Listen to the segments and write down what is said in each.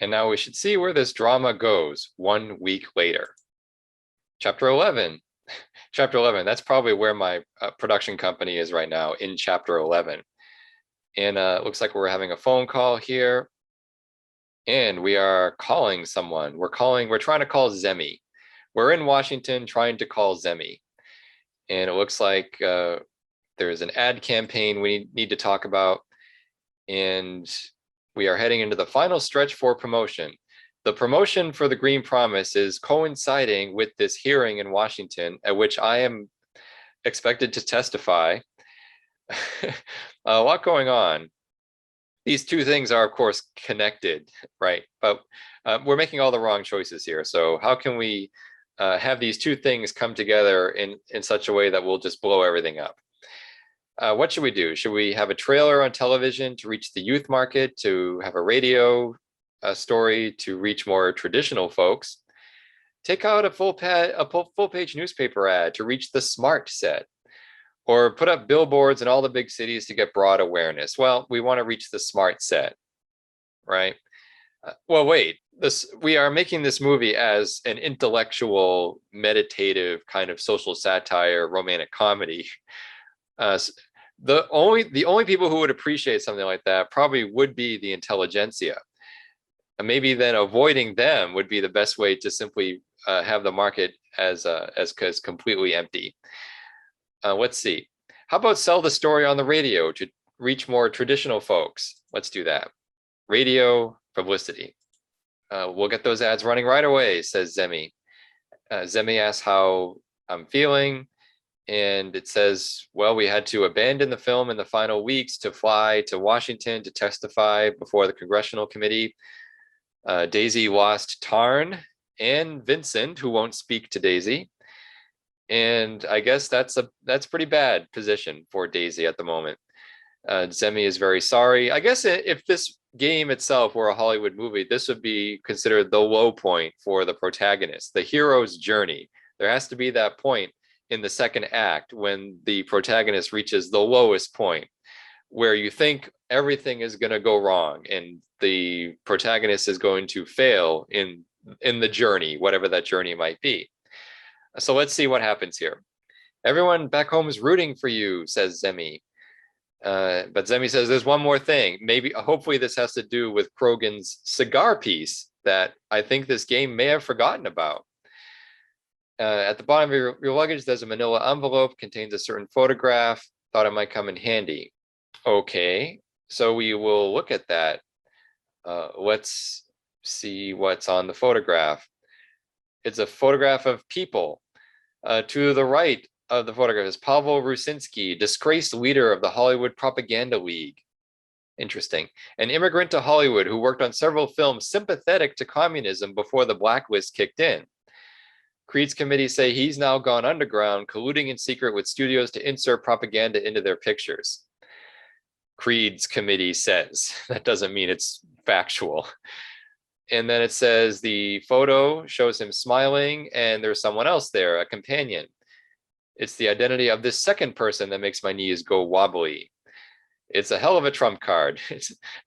And now we should see where this drama goes 1 week later. Chapter 11. Chapter 11, that's probably where my production company is right now, in chapter 11. And it looks like we're having a phone call here. And we are calling someone. We're trying to call Zemi. We're in Washington trying to call Zemi. And it looks like there's an ad campaign we need to talk about. And we are heading into the final stretch for promotion. The promotion for the Green Promise is coinciding with this hearing in Washington, at which I am expected to testify. A lot going on. These two things are, of course, connected, right? But we're making all the wrong choices here. So how can we have these two things come together in such a way that will just blow everything up? What should we do? Should we have a trailer on television to reach the youth market, to have a radio story to reach more traditional folks? Take out a full page newspaper ad to reach the smart set, or put up billboards in all the big cities to get broad awareness. Well, we want to reach the smart set, right? Well, wait, we are making this movie as an intellectual, meditative kind of social satire, romantic comedy. The only people who would appreciate something like that probably would be the intelligentsia. And maybe then avoiding them would be the best way to simply have the market as completely empty. Let's see. How about sell the story on the radio to reach more traditional folks? Let's do that. Radio publicity. We'll get those ads running right away, says Zemi. Zemi asks how I'm feeling. And it says, well, we had to abandon the film in the final weeks to fly to Washington to testify before the congressional committee. Daisy lost Tarn and Vincent, who won't speak to Daisy. And I guess that's pretty bad position for Daisy at the moment. Zemi is very sorry. I guess if this game itself were a Hollywood movie, this would be considered the low point for the protagonist, the hero's journey. There has to be that point in the second act when the protagonist reaches the lowest point, where you think everything is going to go wrong and the protagonist is going to fail in the journey, whatever that journey might be. So let's see what happens here. Everyone back home is rooting for you, says Zemi. But Zemi says there's one more thing. Hopefully this has to do with Krogan's cigar piece that I think this game may have forgotten about. At the bottom of your luggage, there's a manila envelope, contains a certain photograph. Thought it might come in handy. Okay, so we will look at that. Let's see what's on the photograph. It's a photograph of people. To the right of the photograph is Pavel Rusinski, disgraced leader of the Hollywood Propaganda League. Interesting. An immigrant to Hollywood who worked on several films sympathetic to communism before the blacklist kicked in. Creed's committee say he's now gone underground, colluding in secret with studios to insert propaganda into their pictures. Creed's committee says. That doesn't mean it's factual. And then it says the photo shows him smiling and there's someone else there, a companion. It's the identity of this second person that makes my knees go wobbly. It's a hell of a trump card.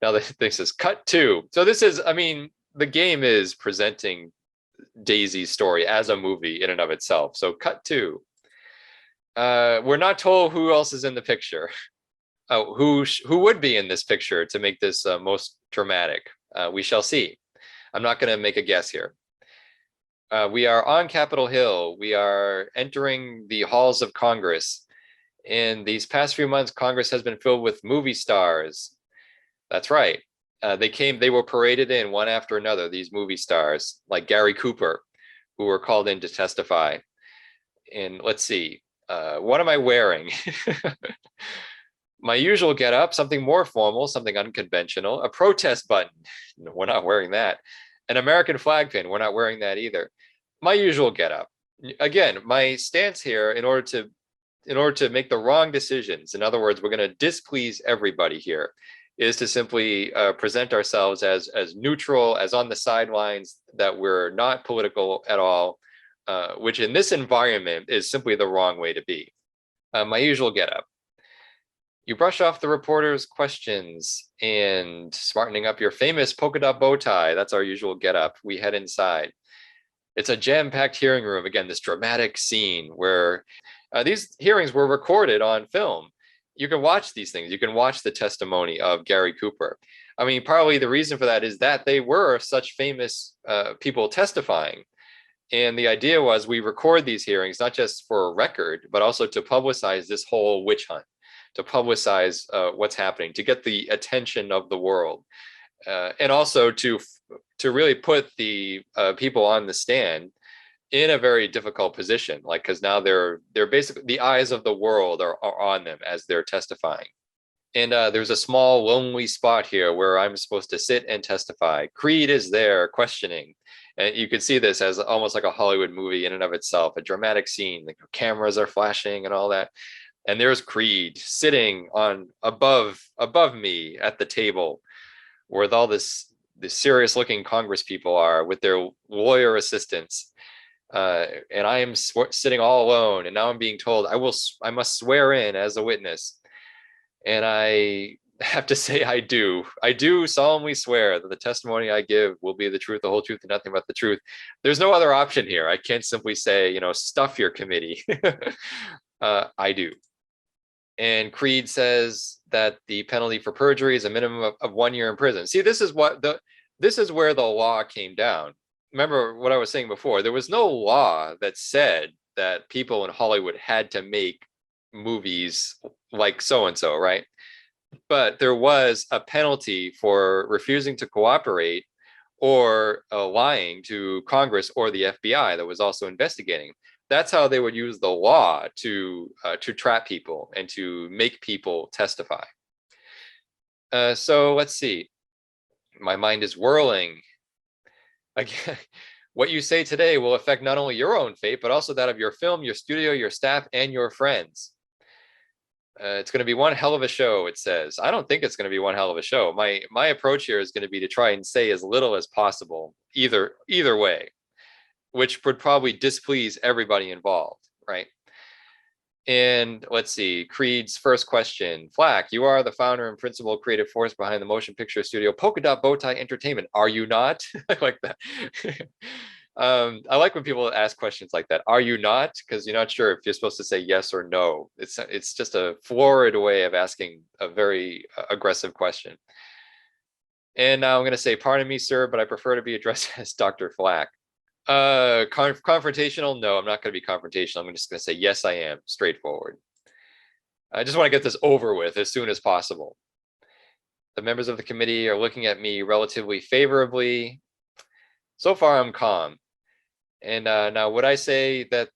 Now this is cut to. So this is, I mean, the game is presenting Daisy's story as a movie in and of itself. So cut to. We're not told who else is in the picture. Who would be in this picture to make this most dramatic? We shall see. I'm not going to make a guess here. We are on Capitol Hill. We are entering the halls of Congress. In these past few months, Congress has been filled with movie stars. That's right. They were paraded in one after another, these movie stars, like Gary Cooper, who were called in to testify. And let's see, what am I wearing? My usual getup, something more formal, something unconventional, a protest button. No, we're not wearing that. An American flag pin. We're not wearing that either. My usual getup. Again, my stance here, in order to make the wrong decisions, in other words, we're going to displease everybody here, is to simply present ourselves as neutral, as on the sidelines, that we're not political at all, which in this environment is simply the wrong way to be. My usual getup. You brush off the reporter's questions and smartening up your famous polka dot bow tie. That's our usual getup. We head inside. It's a jam-packed hearing room. Again, this dramatic scene where these hearings were recorded on film. You can watch these things. You can watch the testimony of Gary Cooper. I mean, partly the reason for that is that they were such famous people testifying. And the idea was we record these hearings, not just for a record, but also to publicize this whole witch hunt, to publicize what's happening, to get the attention of the world, and also to really put the people on the stand in a very difficult position, like, because now they're basically the eyes of the world are on them as they're testifying. And there's a small lonely spot here where I'm supposed to sit and testify. Creed is there questioning. And you can see this as almost like a Hollywood movie in and of itself, a dramatic scene. The cameras are flashing and all that. And there's Creed sitting on above me at the table where all the serious looking Congress people are with their lawyer assistants. And I am sitting all alone. And now I'm being told I must swear in as a witness. And I have to say, I do solemnly swear that the testimony I give will be the truth, the whole truth, and nothing but the truth. There's no other option here. I can't simply say, stuff your committee. I do. And Creed says that the penalty for perjury is a minimum of 1 year in prison. See, this is where the law came down. Remember what I was saying before, there was no law that said that people in Hollywood had to make movies like so-and-so, right? But there was a penalty for refusing to cooperate or lying to Congress or the FBI that was also investigating. That's how they would use the law to trap people and to make people testify. So let's see. My mind is whirling. Again, what you say today will affect not only your own fate, but also that of your film, your studio, your staff, and your friends. It's going to be one hell of a show, it says. I don't think it's going to be one hell of a show. My approach here is going to be to try and say as little as possible, either way, which would probably displease everybody involved, right? And let's see, Creed's first question. Flack, you are the founder and principal creative force behind the motion picture studio Polka Dot Bowtie Entertainment. Are you not? I like that. I like when people ask questions like that. Are you not? Because you're not sure if you're supposed to say yes or no. It's just a florid way of asking a very aggressive question. And now I'm going to say, pardon me, sir, but I prefer to be addressed as Dr. Flack. Confrontational? No, I'm not going to be confrontational. I'm just going to say, yes, I am. Straightforward. I just want to get this over with as soon as possible. The members of the committee are looking at me relatively favorably. So far, I'm calm. And now, would I say that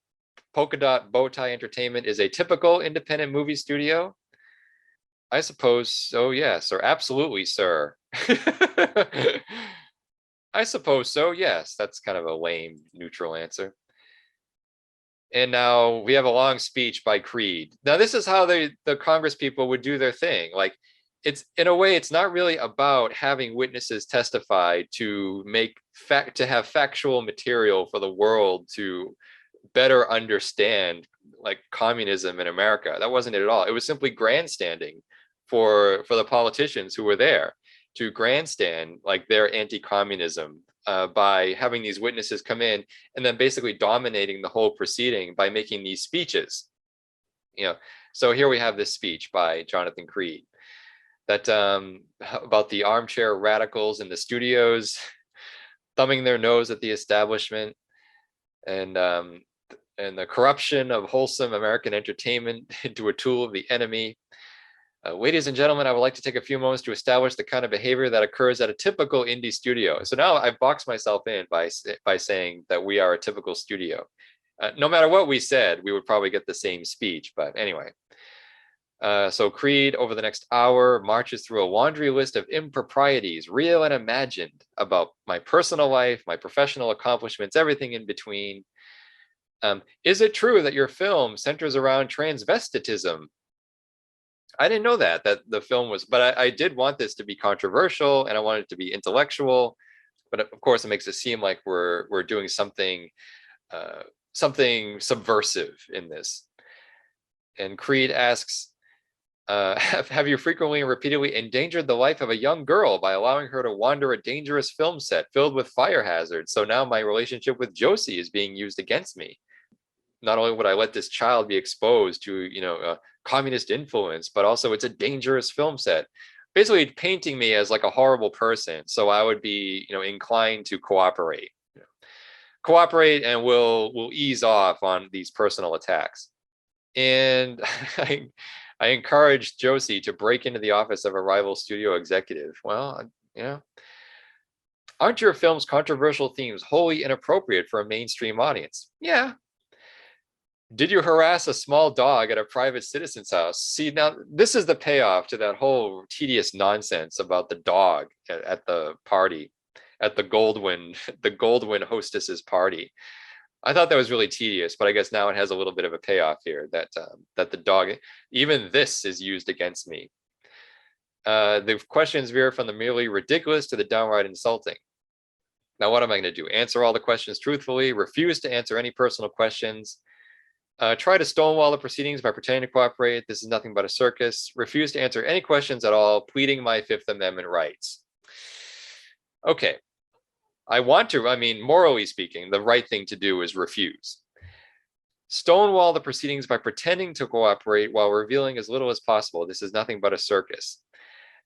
Polka Dot Bowtie Entertainment is a typical independent movie studio? I suppose so, yes, or absolutely, sir. I suppose so, yes. That's kind of a lame, neutral answer. And now we have a long speech by Creed. Now, this is how the Congress people would do their thing. Like, it's in a way, it's not really about having witnesses testify to have factual material for the world to better understand, like, communism in America. That wasn't it at all. It was simply grandstanding for the politicians who were there to grandstand like their anti-communism by having these witnesses come in and then basically dominating the whole proceeding by making these speeches. So here we have this speech by Jonathan Creed that about the armchair radicals in the studios thumbing their nose at the establishment and the corruption of wholesome American entertainment into a tool of the enemy. Ladies and gentlemen, I would like to take a few moments to establish the kind of behavior that occurs at a typical indie studio. So now I've boxed myself in by saying that we are a typical studio. No matter what we said, we would probably get the same speech. But anyway, so Creed, over the next hour, marches through a laundry list of improprieties, real and imagined, about my personal life, my professional accomplishments, everything in between. Is it true that your film centers around transvestitism? I didn't know that the film was, but I did want this to be controversial and I wanted it to be intellectual. But of course, it makes it seem like we're doing something subversive in this. And Creed asks, Have you frequently and repeatedly endangered the life of a young girl by allowing her to wander a dangerous film set filled with fire hazards? So now my relationship with Josie is being used against me. Not only would I let this child be exposed to, communist influence, but also it's a dangerous film set. Basically painting me as like a horrible person. So I would be, inclined to cooperate. Cooperate and we'll ease off on these personal attacks. And I encouraged Josie to break into the office of a rival studio executive. Well, aren't your film's controversial themes wholly inappropriate for a mainstream audience? Yeah. Did you harass a small dog at a private citizen's house? See, now this is the payoff to that whole tedious nonsense about the dog at the party, at the Goldwyn, the Goldwyn hostess's party. I thought that was really tedious, but I guess now it has a little bit of a payoff here that the dog, even this is used against me. The questions veer from the merely ridiculous to the downright insulting. Now, what am I going to do? Answer all the questions truthfully, refuse to answer any personal questions, try to stonewall the proceedings by pretending to cooperate. This is nothing but a circus. Refuse to answer any questions at all, pleading my Fifth Amendment rights. Okay. Morally speaking, the right thing to do is refuse. Stonewall the proceedings by pretending to cooperate while revealing as little as possible. This is nothing but a circus.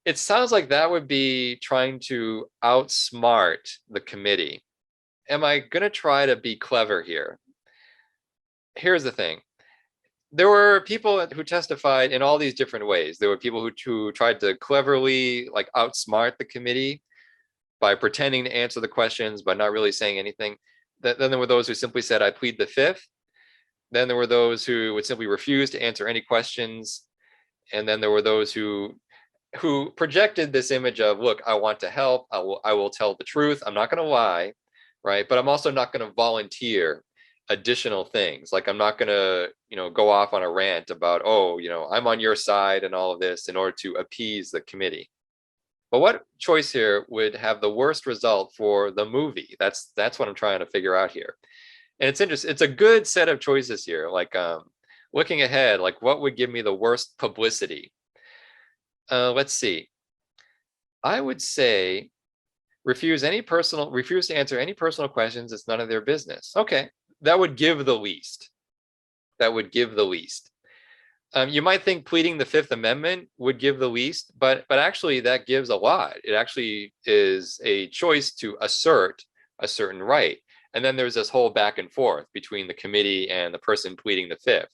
It sounds like that would be trying to outsmart the committee. Am I going to try to be clever here? Here's the thing. There were people who testified in all these different ways. There were people who tried to cleverly outsmart the committee by pretending to answer the questions, but not really saying anything. Then there were those who simply said, I plead the fifth. Then there were those who would simply refuse to answer any questions. And then there were those who projected this image of, look, I want to help. I will tell the truth. I'm not going to lie, right? But I'm also not going to volunteer additional things. Like I'm not going to, go off on a rant about, I'm on your side and all of this in order to appease the committee. But what choice here would have the worst result for the movie? That's what I'm trying to figure out here. And it's interesting. It's a good set of choices here. Looking ahead, what would give me the worst publicity? Let's see. I would say refuse to answer any personal questions. It's none of their business. Okay, that would give the least. You might think pleading the Fifth Amendment would give the least, but actually that gives a lot. It actually is a choice to assert a certain right. And then there's this whole back and forth between the committee and the person pleading the fifth.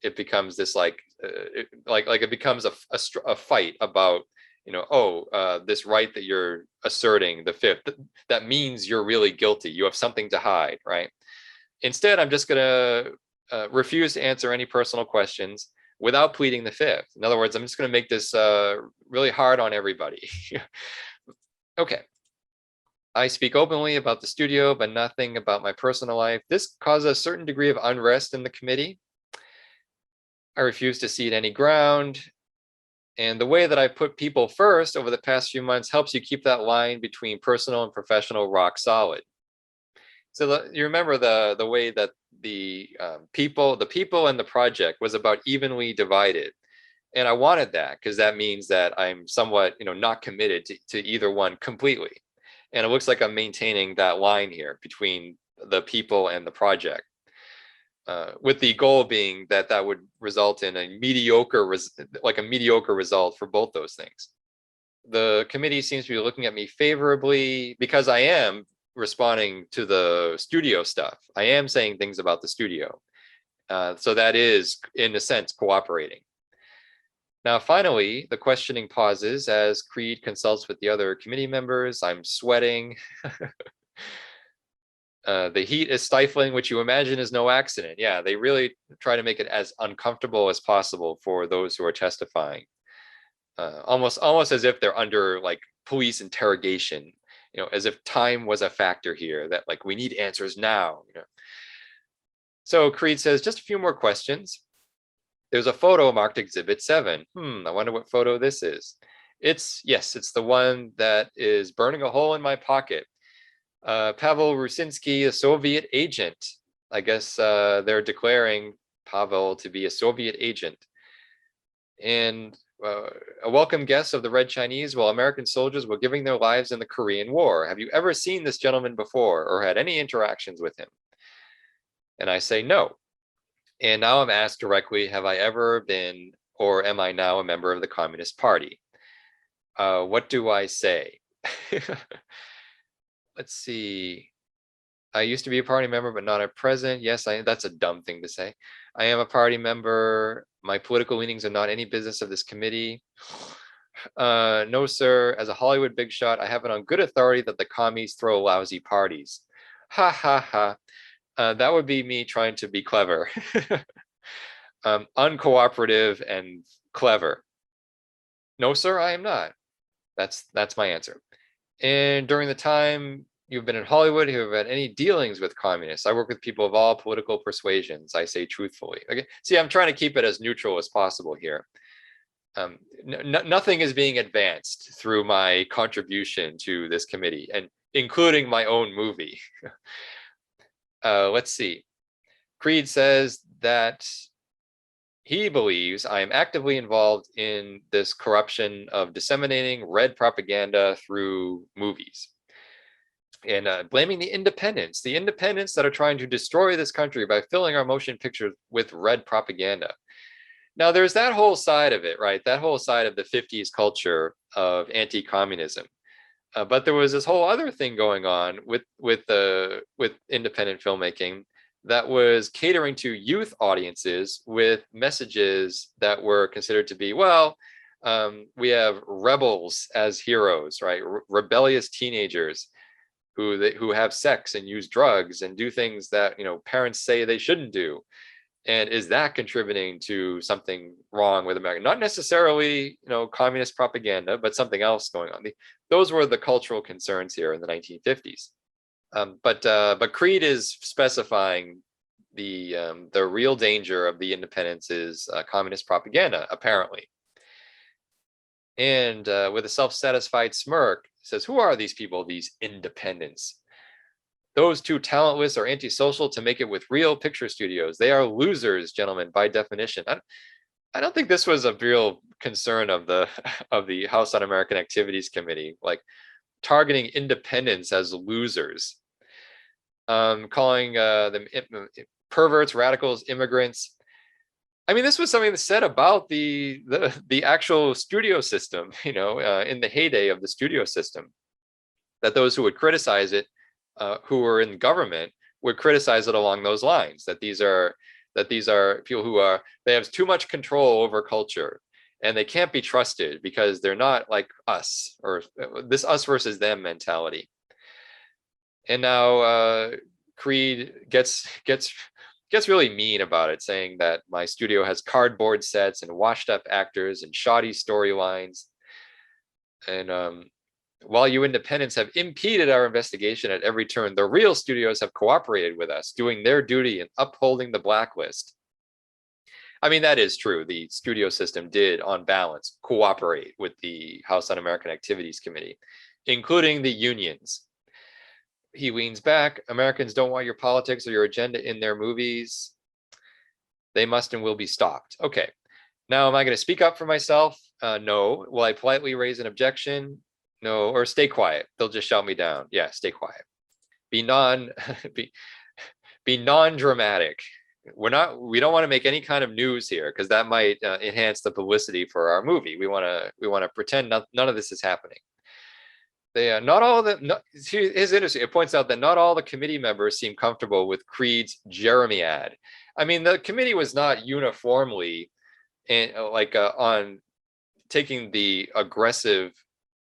It becomes this it becomes a fight about, this right that you're asserting, the fifth, that means you're really guilty. You have something to hide, right? Instead, I'm just going to refuse to answer any personal questions without pleading the fifth. In other words, I'm just going to make this really hard on everybody. Okay. I speak openly about the studio, but nothing about my personal life. This caused a certain degree of unrest in the committee. I refuse to cede any ground. And the way that I put people first over the past few months helps you keep that line between personal and professional rock solid. So you remember the way that the people and the project was about evenly divided. And I wanted that because that means that I'm somewhat, not committed to either one completely. And it looks like I'm maintaining that line here between the people and the project, with the goal being that would result in a mediocre result for both those things. The committee seems to be looking at me favorably because I am responding to the studio stuff. I am saying things about the studio. So that is, in a sense, cooperating. Now, finally, the questioning pauses as Creed consults with the other committee members. I'm sweating. The heat is stifling, which you imagine is no accident. Yeah, they really try to make it as uncomfortable as possible for those who are testifying. Almost as if they're under police interrogation, as if time was a factor here, that we need answers now. So Creed says, just a few more questions. There's a photo marked Exhibit 7. I wonder what photo this is. It's the one that is burning a hole in my pocket. Pavel Rusinski, a Soviet agent. I guess they're declaring Pavel to be a Soviet agent. And a welcome guest of the Red Chinese while American soldiers were giving their lives in the Korean War. Have you ever seen this gentleman before or had any interactions with him? And I say no. And now I'm asked directly, have I ever been or am I now a member of the Communist Party? What do I say? Let's see. I used to be a party member, but not at present. Yes, that's a dumb thing to say. I am a party member. My political leanings are not any business of this committee. No, sir. As a Hollywood big shot, I have it on good authority that the commies throw lousy parties. Ha ha ha. That would be me trying to be clever. Uncooperative and clever. No, sir, I am not. That's my answer. And during the time you've been in Hollywood, you have had any dealings with communists? I work with people of all political persuasions. I say truthfully. Okay. See, I'm trying to keep it as neutral as possible here. Nothing is being advanced through my contribution to this committee, and including my own movie. Let's see. Creed says that he believes I am actively involved in this corruption of disseminating red propaganda through movies. And blaming the independents that are trying to destroy this country by filling our motion pictures with red propaganda. Now, there's that whole side of it, right? That whole side of the 50s culture of anti-communism. But there was this whole other thing going on with independent filmmaking that was catering to youth audiences with messages that were considered to be, well, we have rebels as heroes, right? Rebellious teenagers who have sex and use drugs and do things that parents say they shouldn't do. And is that contributing to something wrong with America? Not necessarily, communist propaganda, but something else going on. Those were the cultural concerns here in the 1950s. But Creed is specifying the real danger of the independence is communist propaganda, apparently. And with a self-satisfied smirk, says, "Who are these people? These independents? Those too talentless or antisocial to make it with real picture studios. They are losers, gentlemen, by definition." I don't think this was a real concern of the of the House Un-American Activities Committee, like targeting independents as losers, calling them perverts, radicals, immigrants. I mean, this was something that's said about the actual studio system, in the heyday of the studio system, that those who would criticize it, who were in government, would criticize it along those lines, that these are people who they have too much control over culture and they can't be trusted because they're not like us, or this us versus them mentality. And now Creed gets really mean about it, saying that my studio has cardboard sets and washed up actors and shoddy storylines. And while you independents have impeded our investigation at every turn, the real studios have cooperated with us, doing their duty in upholding the blacklist. I mean, that is true. The studio system did, on balance, cooperate with the House Un-American Activities Committee, including the unions. He leans back. Americans don't want your politics or your agenda in their movies. They must and will be stopped. Okay. Now, am I going to speak up for myself? No. Will I politely raise an objection? No. Or stay quiet. They'll just shout me down. Yeah, stay quiet. Be non-dramatic. We don't want to make any kind of news here, because that might enhance the publicity for our movie. We want to pretend none of this is happening. Not all of them. It's interesting. It points out that not all the committee members seem comfortable with Creed's Jeremiad. I mean, the committee was not uniformly on taking the aggressive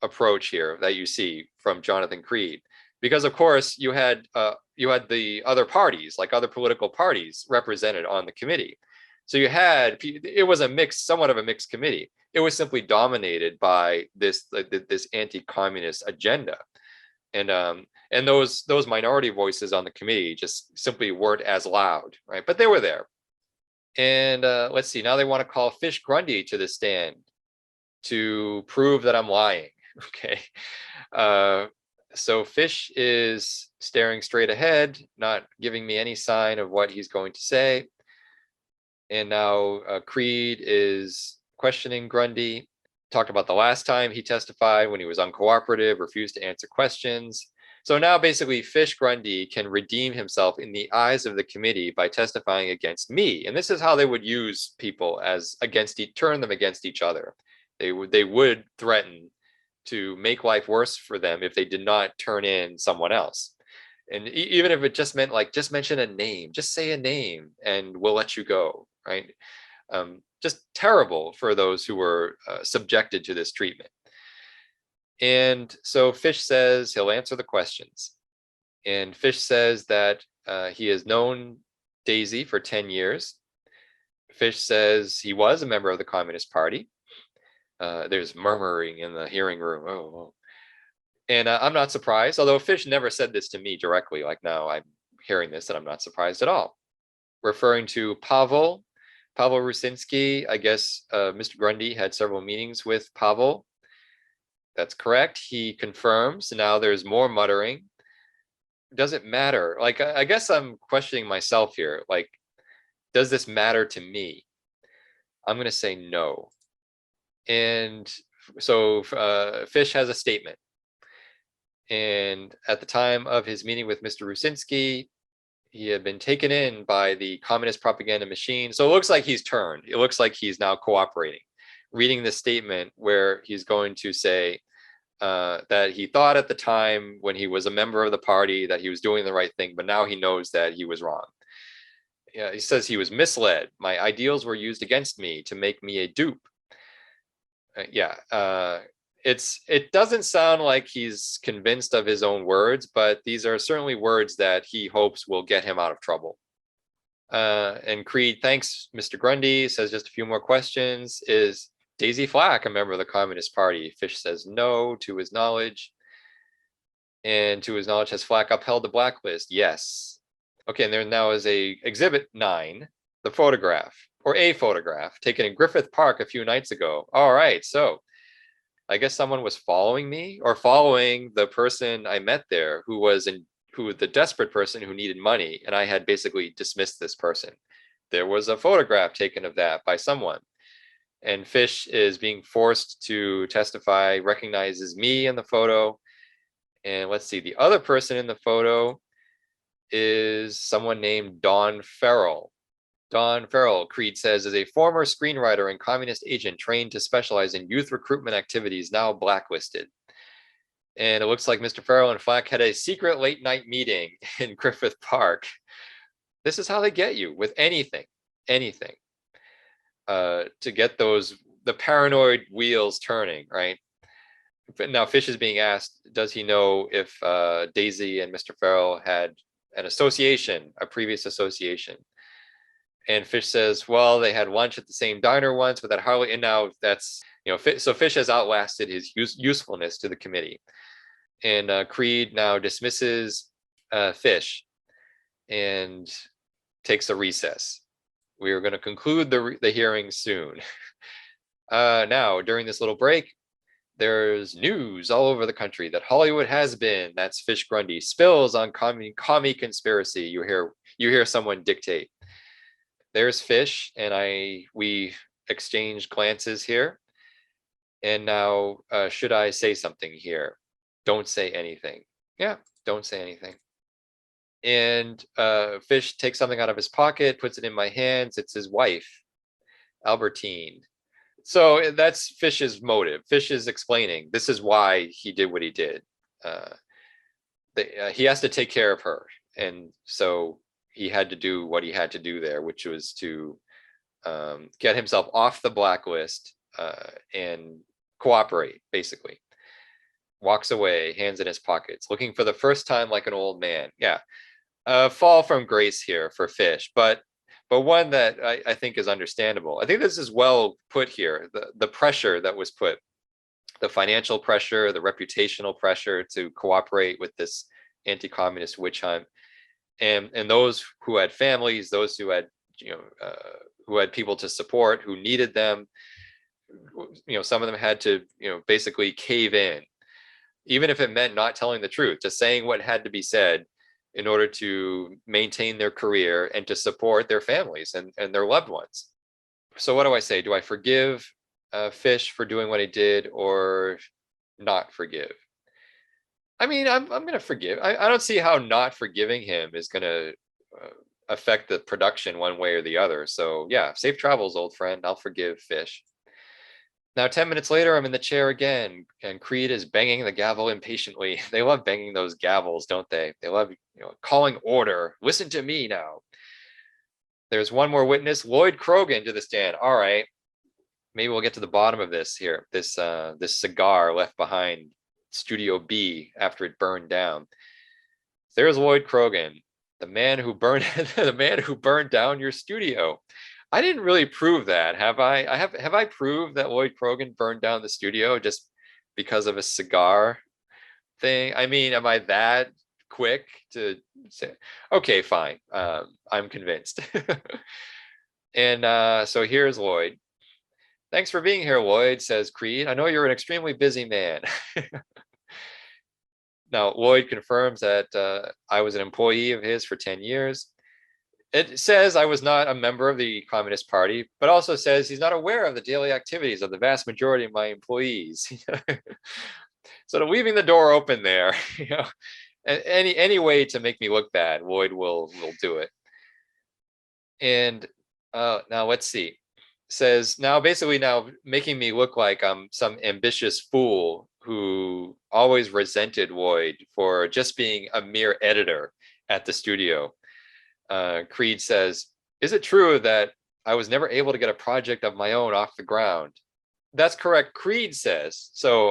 approach here that you see from Jonathan Creed, because of course you had the other parties, like other political parties, represented on the committee. So it was somewhat of a mixed committee. It was simply dominated by this anti-communist agenda, and those minority voices on the committee just simply weren't as loud, right? But they were there. And let's see. Now they want to call Fish Grundy to the stand to prove that I'm lying. Okay. So Fish is staring straight ahead, not giving me any sign of what he's going to say. And now Creed is questioning Grundy, talked about the last time he testified when he was uncooperative, refused to answer questions. So now basically Fish Grundy can redeem himself in the eyes of the committee by testifying against me. And this is how they would use people as turn them against each other. They would threaten to make life worse for them if they did not turn in someone else. And even if it just meant like, just mention a name, just say a name and we'll let you go, right? Just terrible for those who were subjected to this treatment. And so Fish says he'll answer the questions. And Fish says that he has known Daisy for 10 years. Fish says he was a member of the Communist Party. There's murmuring in the hearing room. Oh. And I'm not surprised, although Fish never said this to me directly. Like now I'm hearing this and I'm not surprised at all. Referring to Pavel Rusinski, I guess Mr. Grundy had several meetings with Pavel. That's correct. He confirms. Now there's more muttering. Does it matter? Like, I guess I'm questioning myself here. Like, does this matter to me? I'm going to say no. And so Fish has a statement. And at the time of his meeting with Mr. Rusinski, he had been taken in by the communist propaganda machine. So it looks like he's turned. It looks like he's now cooperating. Reading the statement where he's going to say that he thought at the time when he was a member of the party that he was doing the right thing, but now he knows that he was wrong. Yeah, he says he was misled. My ideals were used against me to make me a dupe. It doesn't sound like he's convinced of his own words, but these are certainly words that he hopes will get him out of trouble. And Creed thanks Mr. Grundy, says just a few more questions. Is Daisy Flack a member of the Communist Party? Fish says no, to his knowledge. And to his knowledge, has Flack upheld the blacklist? Yes. Okay, and there now is a Exhibit 9, the photograph, or a photograph taken in Griffith Park a few nights ago. All right, so I guess someone was following me or following the person I met there who the desperate person who needed money, and I had basically dismissed this person. There was a photograph taken of that by someone, and Fish is being forced to testify, recognizes me in the photo. And let's see, the other person in the photo is someone named Don Farrell. Don Farrell, Creed says, is a former screenwriter and communist agent trained to specialize in youth recruitment activities, now blacklisted. And it looks like Mr. Farrell and Flack had a secret late night meeting in Griffith Park. This is how they get you with anything, to get the paranoid wheels turning, right? Now Fish is being asked, does he know if Daisy and Mr. Farrell had an association, a previous association? And Fish says, well, they had lunch at the same diner once, but that hardly, and now that's, so Fish has outlasted his usefulness to the committee. And Creed now dismisses Fish and takes a recess. We are going to conclude the hearing soon. Now, during this little break, there's news all over the country that Hollywood has been, that's Fish Grundy, spills on commie conspiracy. You hear someone dictate. There's Fish, and we exchange glances here. And now, should I say something here? Don't say anything. Yeah, don't say anything. And Fish takes something out of his pocket, puts it in my hands. It's his wife, Albertine. So that's Fish's motive. Fish is explaining this is why he did what he did. He has to take care of her, and so he had to do what he had to do there, which was to get himself off the blacklist and cooperate, basically. Walks away, hands in his pockets, looking for the first time like an old man. Yeah, fall from grace here for Fish, but one that I think is understandable. I think this is well put here. The pressure that was put, the financial pressure, the reputational pressure to cooperate with this anti-communist witch hunt, and those who had families, those who had who had people to support, who needed them. Some of them had to basically cave in, even if it meant not telling the truth, just saying what had to be said in order to maintain their career and to support their families and their loved ones. So what do I say? Do I forgive Fish for doing what he did or not forgive? I mean, I'm gonna forgive. I don't see how not forgiving him is gonna affect the production one way or the other. So yeah, safe travels, old friend. I'll forgive Fish. Now, 10 minutes later, I'm in the chair again, and Creed is banging the gavel impatiently. They love banging those gavels, don't they? They love, calling order. Listen to me now. There's one more witness, Lloyd Krogan, to the stand. All right, maybe we'll get to the bottom of this here. This cigar left behind Studio B after it burned down. There's Lloyd Krogan, the man who burned the man who burned down your studio. I didn't really prove that, have I? Have I proved that Lloyd Krogan burned down the studio just because of a cigar thing? I mean, am I that quick to say? Okay, fine. I'm convinced. And so here's Lloyd. Thanks for being here, Lloyd, says Creed. I know you're an extremely busy man. Now, Lloyd confirms that I was an employee of his for 10 years. It says I was not a member of the Communist Party, but also says he's not aware of the daily activities of the vast majority of my employees. Sort of leaving the door open there. Any way to make me look bad, Lloyd will do it. And now let's see. Says now making me look like I'm some ambitious fool who always resented Lloyd for just being a mere editor at the studio. Creed says, is it true that I was never able to get a project of my own off the ground? That's correct, Creed says. So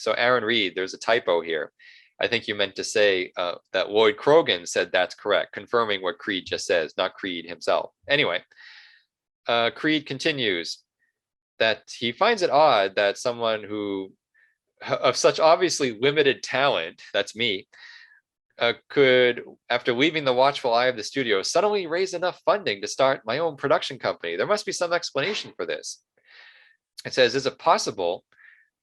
Aaron Reed, there's a typo here. I think you meant to say that Lloyd Krogan said that's correct, confirming what Creed just says, not Creed himself. Anyway, Creed continues that he finds it odd that someone who of such obviously limited talent, that's me, could, after leaving the watchful eye of the studio, suddenly raise enough funding to start my own production company. There must be some explanation for this. It says, is it possible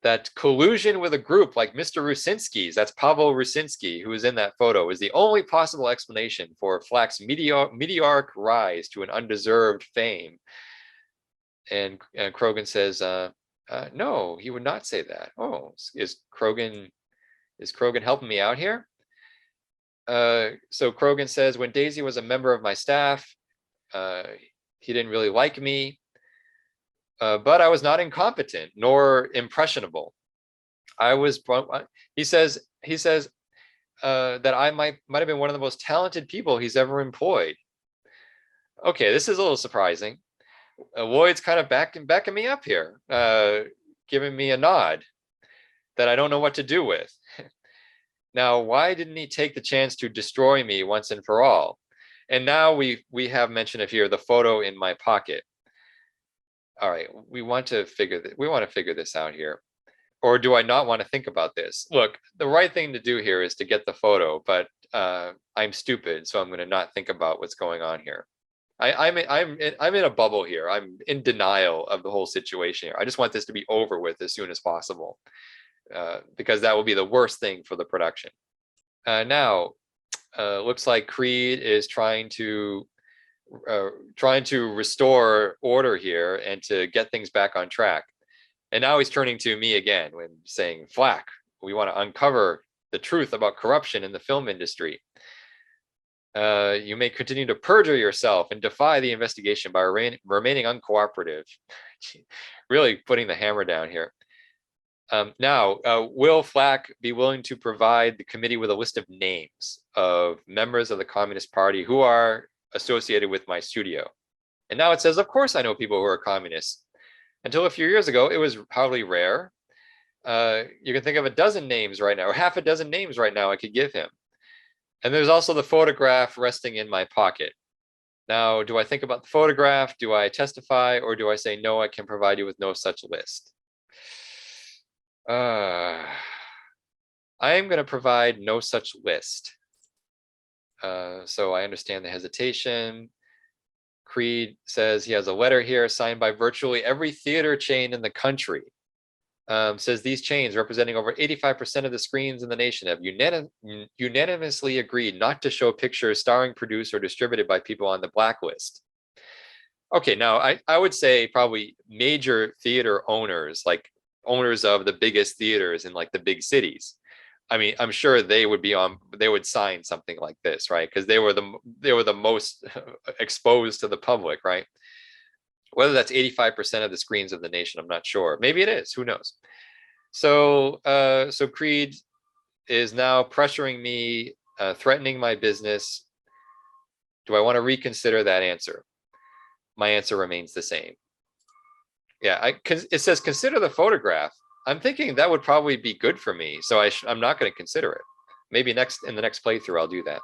that collusion with a group like Mr. Rusinski's, that's Pavel Rusinski, who is in that photo, is the only possible explanation for Flack's meteoric rise to an undeserved fame? And Krogan says, no, he would not say that. Oh, is Krogan helping me out here? So Krogan says, when Daisy was a member of my staff, he didn't really like me, but I was not incompetent nor impressionable. He says that I might have been one of the most talented people he's ever employed. Okay, this is a little surprising. Lloyd's kind of backing me up here, giving me a nod that I don't know what to do with. Now, why didn't he take the chance to destroy me once and for all? And now we have mention of here the photo in my pocket. All right, we want to figure this out here. Or do I not want to think about this? Look, the right thing to do here is to get the photo, but I'm stupid, so I'm going to not think about what's going on here. I'm in a bubble here. I'm in denial of the whole situation here. I just want this to be over with as soon as possible, because that will be the worst thing for the production. Now, looks like Creed is trying to restore order here and to get things back on track. And now he's turning to me again when saying, Flack, we want to uncover the truth about corruption in the film industry. You may continue to perjure yourself and defy the investigation by remaining uncooperative. Really putting the hammer down here. Now, will Flack be willing to provide the committee with a list of names of members of the Communist Party who are associated with my studio? And now it says, of course I know people who are communists. Until a few years ago, it was hardly rare. You can think of a dozen names right now, or half a dozen names right now I could give him. And there's also the photograph resting in my pocket. Now, do I think about the photograph? Do I testify? Or do I say, no, I can provide you with no such list? I am going to provide no such list. So I understand the hesitation. Creed says he has a letter here signed by virtually every theater chain in the country. Says these chains, representing over 85% of the screens in the nation, have unanimously agreed not to show pictures starring, produced, or distributed by people on the blacklist. Okay, now I would say probably major theater owners, like owners of the biggest theaters in like the big cities. I mean, I'm sure they would sign something like this, right? Because they were the most exposed to the public, right? Whether that's 85% of the screens of the nation, I'm not sure. Maybe it is, who knows? So Creed is now pressuring me, threatening my business. Do I want to reconsider that answer? My answer remains the same. Yeah, it says consider the photograph. I'm thinking that would probably be good for me, so I'm not going to consider it. Maybe in the next playthrough I'll do that.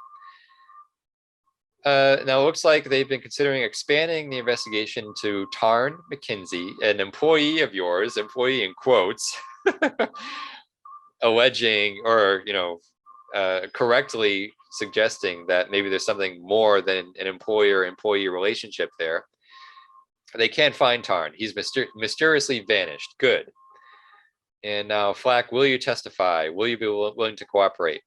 Now it looks like they've been considering expanding the investigation to Tarn McKinsey, an employee of yours, employee in quotes, alleging or correctly suggesting that maybe there's something more than an employer-employee relationship there. They can't find Tarn. He's mysteriously vanished. Good. And now, Flack, will you testify? Will you be willing to cooperate?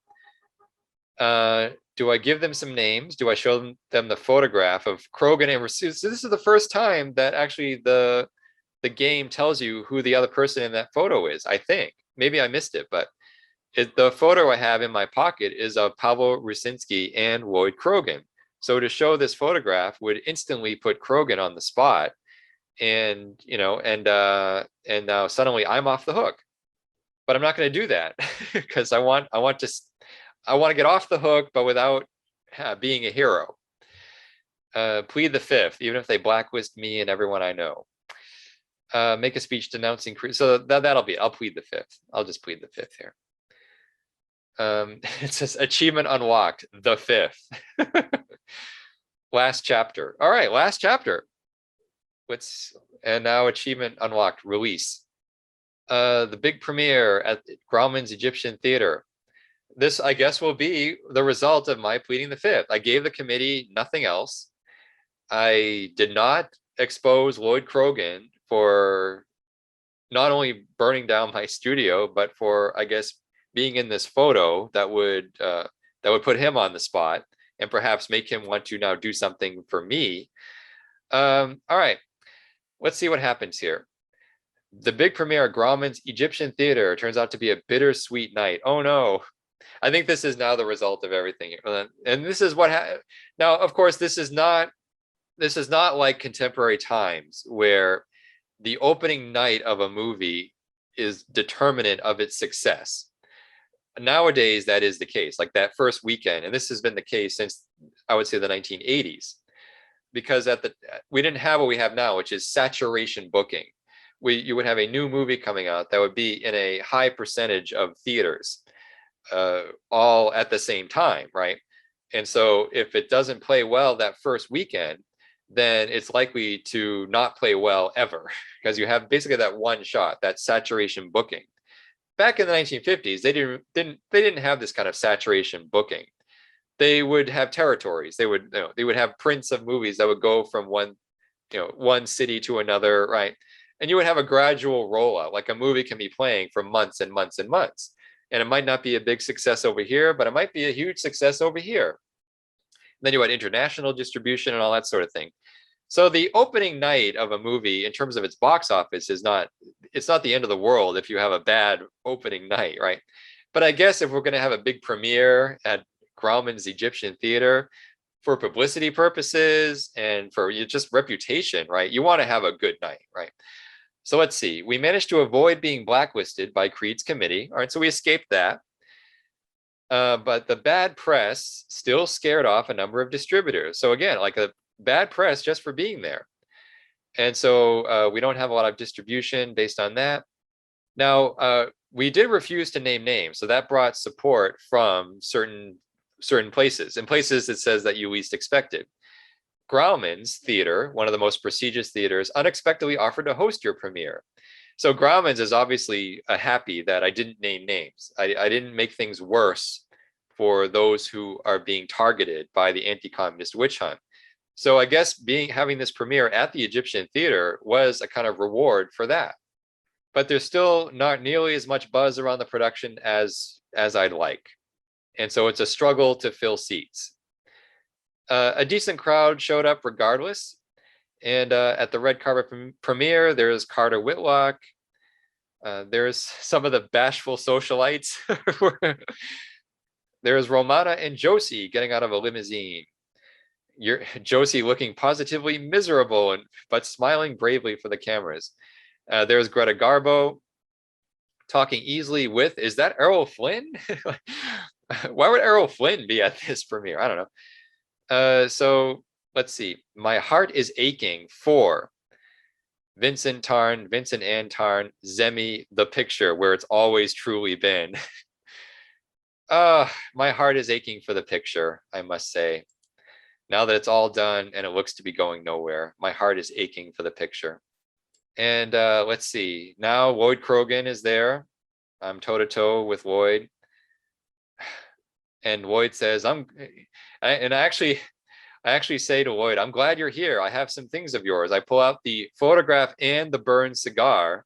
Do I give them some names? Do I show them the photograph of Krogan and Rasu? So this is the first time that actually the game tells you who the other person in that photo is, I think. Maybe I missed it, but the photo I have in my pocket is of Pavel Rusinski and Lloyd Krogan. So to show this photograph would instantly put Krogan on the spot, and now suddenly I'm off the hook. But I'm not going to do that because I want to get off the hook, but without being a hero. Plead the fifth, even if they blacklist me and everyone I know. Make a speech denouncing. So that'll be. I'll plead the fifth. I'll just plead the fifth here. It says achievement unlocked, the fifth. Last chapter. All right, last chapter. And now achievement unlocked, release. The big premiere at Grauman's Egyptian Theater. This, I guess, will be the result of my pleading the fifth. I gave the committee nothing else. I did not expose Lloyd Krogan for not only burning down my studio, but for, I guess, being in this photo that would put him on the spot and perhaps make him want to now do something for me. All right, let's see what happens here. The big premiere at Grauman's Egyptian Theater turns out to be a bittersweet night. Oh no. I think this is now the result of everything. And this is what now, of course, this is not like contemporary times where the opening night of a movie is determinant of its success. Nowadays, that is the case, like that first weekend. And this has been the case since, I would say, the 1980s, because we didn't have what we have now, which is saturation booking. You would have a new movie coming out that would be in a high percentage of theaters, all at the same time, right? And so if it doesn't play well that first weekend, then it's likely to not play well ever, because you have basically that one shot, that saturation booking. Back in the 1950s, they didn't have this kind of saturation booking. They would have territories. They would have prints of movies that would go from one city to another, right? And you would have a gradual rollout, like a movie can be playing for months and months and months. And it might not be a big success over here, but it might be a huge success over here. And then you had international distribution and all that sort of thing. So the opening night of a movie in terms of its box office it's not the end of the world if you have a bad opening night, right? But I guess if we're going to have a big premiere at Grauman's Egyptian Theater, for publicity purposes and for just reputation, right? You want to have a good night, right? So let's see. We managed to avoid being blacklisted by Creed's committee. All right, so we escaped that. But the bad press still scared off a number of distributors. So again, like a bad press just for being there. And so we don't have a lot of distribution based on that. Now, we did refuse to name names. So that brought support from certain places. In places it says that you least expected. Grauman's Theater, one of the most prestigious theaters, unexpectedly offered to host your premiere. So Grauman's is obviously havy that I didn't name names. I didn't make things worse for those who are being targeted by the anti-communist witch hunt. So I guess having this premiere at the Egyptian Theater was a kind of reward for that. But there's still not nearly as much buzz around the production as I'd like. And so it's a struggle to fill seats. A decent crowd showed up regardless. And at the red carpet premiere, there's Carter Whitlock. There's some of the bashful socialites. There's Romana and Josie getting out of a limousine. Josie looking positively miserable but smiling bravely for the cameras. There's Greta Garbo talking easily with, is that Errol Flynn? Why would Errol Flynn be at this premiere? I don't know. So let's see. My heart is aching for Vincent Ann Tarn, Zemi, the picture where it's always truly been. My heart is aching for the picture, I must say. Now that it's all done and it looks to be going nowhere, my heart is aching for the picture. And let's see. Now Lloyd Krogan is there. I'm toe to toe with Lloyd. And Lloyd says, I actually say to Lloyd, I'm glad you're here. I have some things of yours. I pull out the photograph and the burned cigar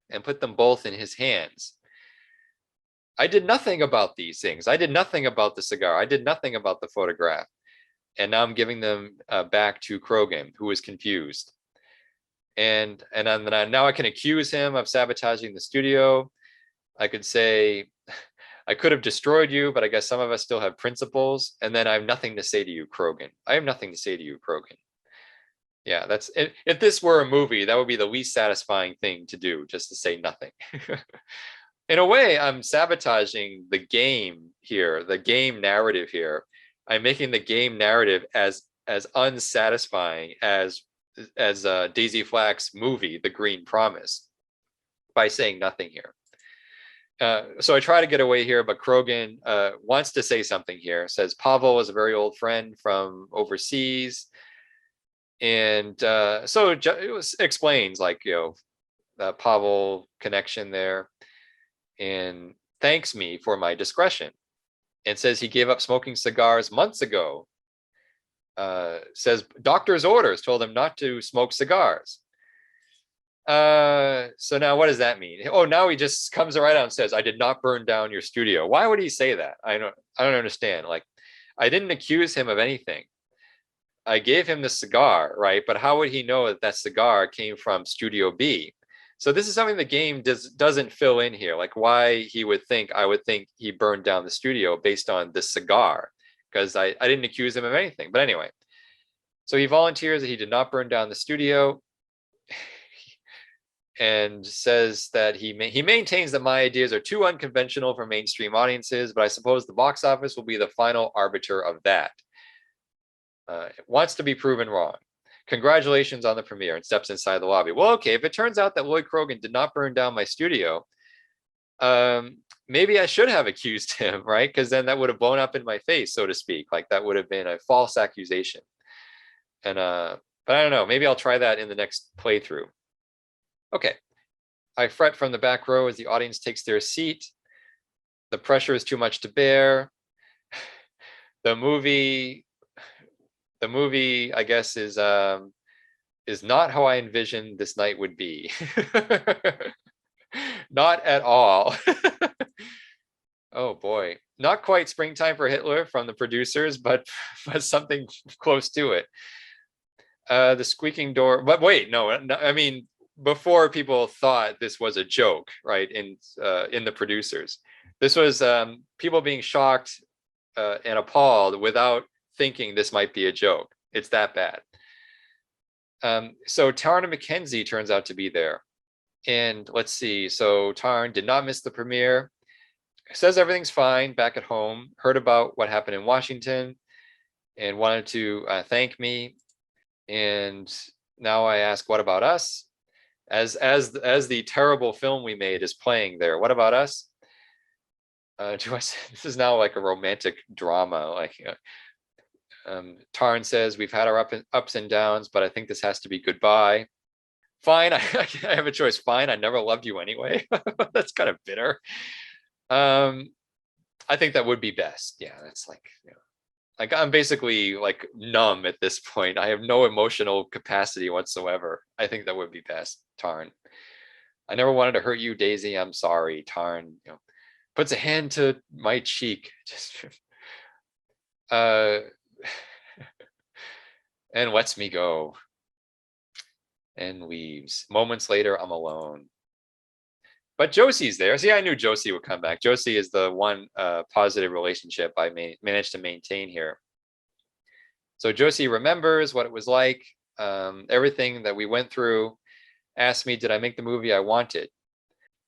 and put them both in his hands. I did nothing about these things. I did nothing about the cigar. I did nothing about the photograph. And now I'm giving them back to Krogan, who is confused. And now I can accuse him of sabotaging the studio. I could say, I could have destroyed you, but I guess some of us still have principles. And then I have nothing to say to you, Krogan. I have nothing to say to you, Krogan. Yeah, that's it. If this were a movie, that would be the least satisfying thing to do, just to say nothing. In a way, I'm sabotaging the game here, the game narrative here. I'm making the game narrative as unsatisfying as Daisy Flack's movie, The Green Promise, by saying nothing here. So I try to get away here, but Krogan wants to say something here. Says Pavel is a very old friend from overseas, and so it explains, like, the Pavel connection there, and thanks me for my discretion, and says he gave up smoking cigars months ago. Says doctor's orders told him not to smoke cigars. So now what does that mean? Oh, now he just comes right out and says, I did not burn down your studio. Why would he say that? I don't understand. Like, I didn't accuse him of anything. I gave him the cigar, right? But how would he know that that cigar came from Studio B? So this is something the game doesn't fill in here, like why he would think, I would think he burned down the studio based on the cigar, because I didn't accuse him of anything. But anyway, so he volunteers that he did not burn down the studio, and says that he maintains that my ideas are too unconventional for mainstream audiences, but I suppose the box office will be the final arbiter of that. Wants to be proven wrong. Congratulations on the premiere, and steps inside the lobby. Well, okay, if it turns out that Lloyd Krogan did not burn down my studio, maybe I should have accused him, right? Because then that would have blown up in my face, so to speak. Like, that would have been a false accusation. And but I don't know, maybe I'll try that in the next playthrough. Okay, I fret from the back row as the audience takes their seat. The pressure is too much to bear. The movie, I guess, is not how I envisioned this night would be. Not at all. Oh boy, not quite Springtime for Hitler from the producers, but something close to it. The squeaking door, but wait, no, I mean, before people thought this was a joke, right? In the producers, this was people being shocked and appalled without thinking this might be a joke. It's that bad. So Tarn and Mackenzie turns out to be there, and let's see. So Tarn did not miss the premiere. Says everything's fine back at home. Heard about what happened in Washington, and wanted to thank me. And now I ask, what about us? As the terrible film we made is playing there. What about us? This is now like a romantic drama. Like, Tarn says, we've had our ups and downs, but I think this has to be goodbye. Fine, I have a choice. Fine, I never loved you anyway. That's kind of bitter. I think that would be best. Yeah, that's like, like, I'm basically like numb at this point. I have no emotional capacity whatsoever. I think that would be best, Tarn. I never wanted to hurt you, Daisy. I'm sorry, Tarn. Puts a hand to my cheek. Just and lets me go. and leaves. Moments later, I'm alone. But Josie's there. See, I knew Josie would come back. Josie is the one positive relationship I managed to maintain here. So Josie remembers what it was like, everything that we went through, asked me, did I make the movie I wanted?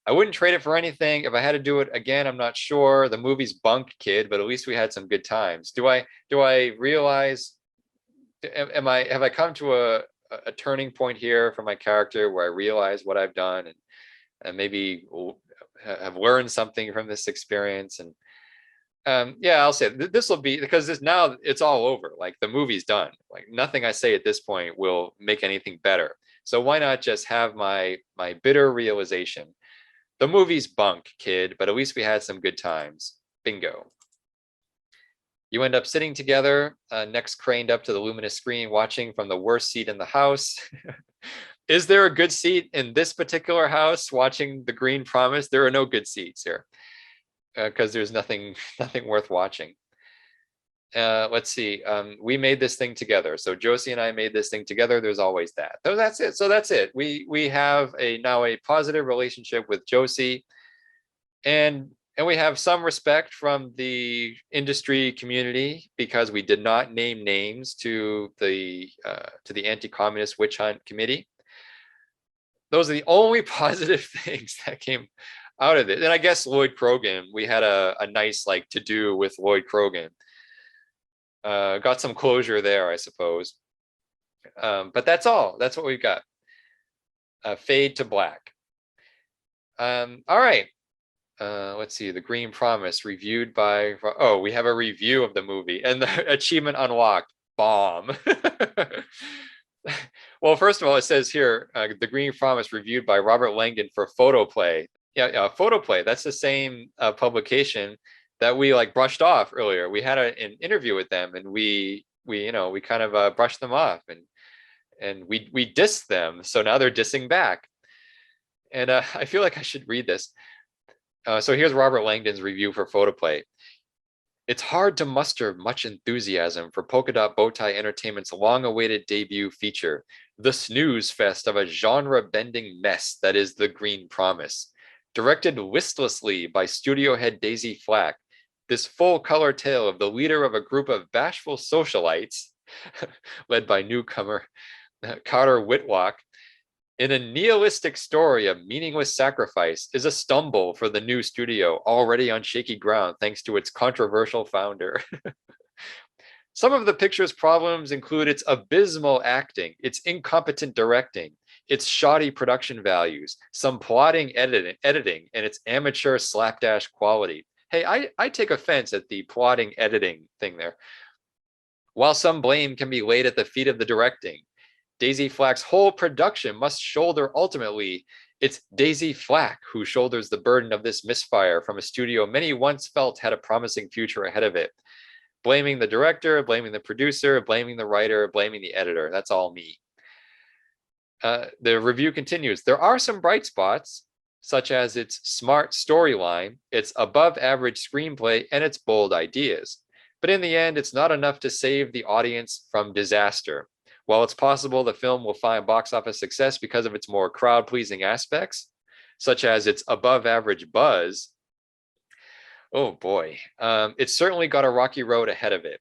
I wouldn't trade it for anything. If I had to do it again, I'm not sure. The movie's bunk, kid, but at least we had some good times. Do I realize, have I come to a turning point here for my character where I realize what I've done and maybe have learned something from this experience? And yeah, I'll say this will be, because this, now it's all over. Like, the movie's done. Like, nothing I say at this point will make anything better. So why not just have my bitter realization? The movie's bunk, kid, but at least we had some good times. Bingo. You end up sitting together, necks craned up to the luminous screen, watching from the worst seat in the house. Is there a good seat in this particular house watching The Green Promise? There are no good seats here, because there's nothing worth watching. Let's see. We made this thing together. So Josie and I made this thing together. There's always that. So that's it. So that's it. We have now a positive relationship with Josie, and we have some respect from the industry community because we did not name names to the anti-communist witch hunt committee. Those are the only positive things that came out of it. And I guess Lloyd Krogan, we had a nice like to do with Lloyd Krogan. Got some closure there, I suppose. But that's all. That's what we've got. Fade to black. All right. Let's see. The Green Promise, reviewed by. Oh, we have a review of the movie and the achievement unlocked. Bomb. Well, first of all, it says here, The Green Promise, reviewed by Robert Langdon for Photoplay. Yeah, Photoplay. That's the same publication that we like brushed off earlier. We had an interview with them, and we kind of brushed them off, and we dissed them. So now they're dissing back, and I feel like I should read this. So here's Robert Langdon's review for Photoplay. It's hard to muster much enthusiasm for Polka Dot Bowtie Entertainment's long-awaited debut feature, the snooze fest of a genre-bending mess that is The Green Promise. Directed listlessly by studio head Daisy Flack, this full-color tale of the leader of a group of bashful socialites, led by newcomer Carter Whitlock, in a nihilistic story of meaningless sacrifice, is a stumble for the new studio, already on shaky ground thanks to its controversial founder. Some of the picture's problems include its abysmal acting, its incompetent directing, its shoddy production values, some plotting editing, and its amateur slapdash quality. Hey, I take offense at the plotting editing thing there. While some blame can be laid at the feet of the directing, Daisy Flack's whole production must shoulder ultimately. It's Daisy Flack who shoulders the burden of this misfire from a studio many once felt had a promising future ahead of it. Blaming the director, blaming the producer, blaming the writer, blaming the editor. That's all me. The review continues. There are some bright spots, such as its smart storyline, its above average screenplay, and its bold ideas. But in the end, it's not enough to save the audience from disaster. While it's possible the film will find box office success because of its more crowd-pleasing aspects, such as its above-average buzz, oh boy, it's certainly got a rocky road ahead of it.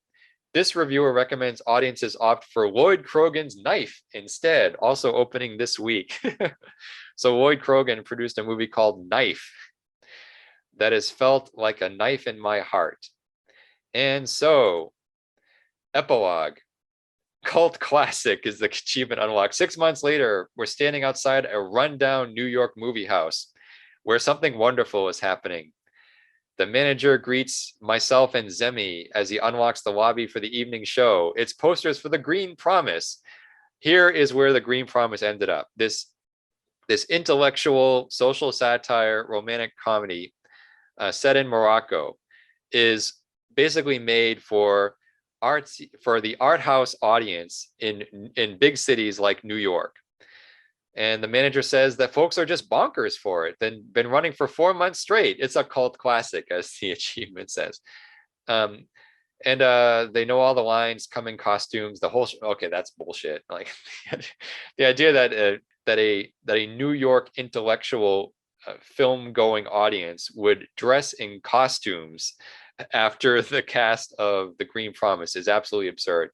This reviewer recommends audiences opt for Lloyd Krogan's Knife instead, also opening this week. So Lloyd Krogan produced a movie called Knife that has felt like a knife in my heart. And so, epilogue. Cult classic is the achievement unlocked. 6 months later, we're standing outside a rundown New York movie house where something wonderful is happening. The manager greets myself and Zemi as he unlocks the lobby for the evening show. It's posters for The Green Promise. Here is where The Green Promise ended up. This intellectual social satire romantic comedy set in Morocco is basically made for the art house audience in big cities like New York. And the manager says that folks are just bonkers for it. Been running for 4 months straight. It's a cult classic, as the achievement says. And they know all the lines, come in costumes, the whole okay, that's bullshit. Like the idea that a New York intellectual film going audience would dress in costumes after the cast of The Green Promise is absolutely absurd.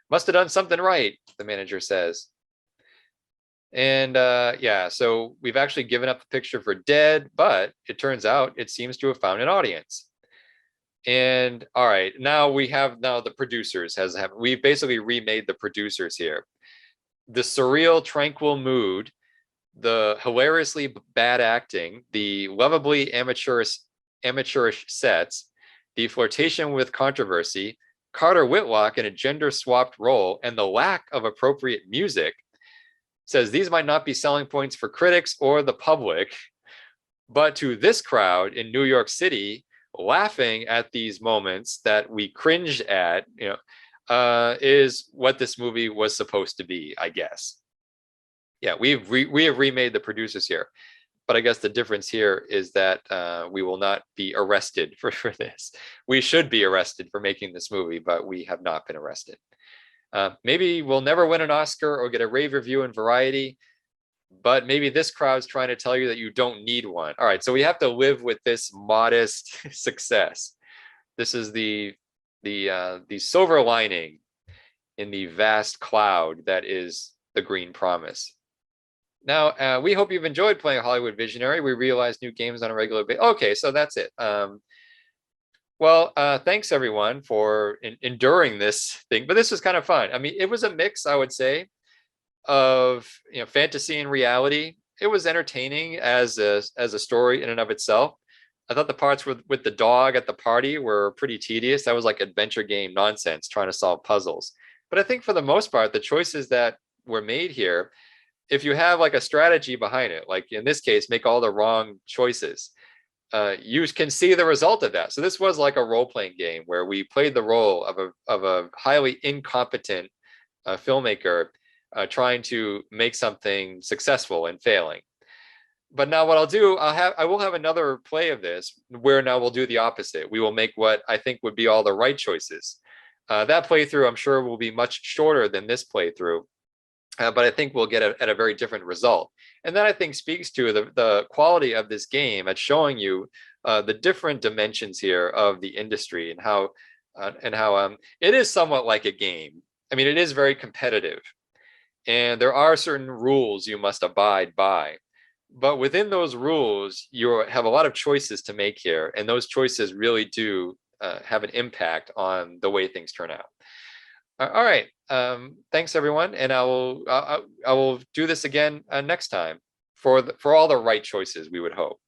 Must have done something right, the manager says. And yeah, so we've actually given up the picture for dead, but it turns out it seems to have found an audience. And all right, now we have the producers we basically remade the producers here. The surreal, tranquil mood, the hilariously bad acting, the lovably amateurish sets, the flirtation with controversy, Carter Whitlock in a gender swapped role, and the lack of appropriate music says these might not be selling points for critics or the public, but to this crowd in New York City, laughing at these moments that we cringed at, is what this movie was supposed to be, I guess. Yeah, we have remade the producers here, but I guess the difference here is that we will not be arrested for this. We should be arrested for making this movie, but we have not been arrested. Maybe we'll never win an Oscar or get a rave review in Variety, but maybe this crowd's trying to tell you that you don't need one. All right, so we have to live with this modest success. This is the silver lining in the vast cloud that is The Green Promise. Now, we hope you've enjoyed playing Hollywood Visionary. We realize new games on a regular basis. Okay, so that's it. Well, thanks everyone for enduring this thing, but this was kind of fun. I mean, it was a mix, I would say, of fantasy and reality. It was entertaining as a story in and of itself. I thought the parts with the dog at the party were pretty tedious. That was like adventure game nonsense, trying to solve puzzles. But I think for the most part, the choices that were made here, if you have like a strategy behind it, like in this case, make all the wrong choices, you can see the result of that. So this was like a role-playing game where we played the role of a highly incompetent filmmaker trying to make something successful and failing. But now what I'll do, I will have another play of this where now we'll do the opposite. We will make what I think would be all the right choices. That playthrough, I'm sure, will be much shorter than this playthrough, but I think we'll get at a very different result. And that I think speaks to the quality of this game at showing you the different dimensions here of the industry and how it is somewhat like a game. I mean, it is very competitive, and there are certain rules you must abide by. But within those rules, you have a lot of choices to make here, and those choices really do have an impact on the way things turn out. All right. Thanks, everyone, and I will do this again next time for all the right choices, we would hope.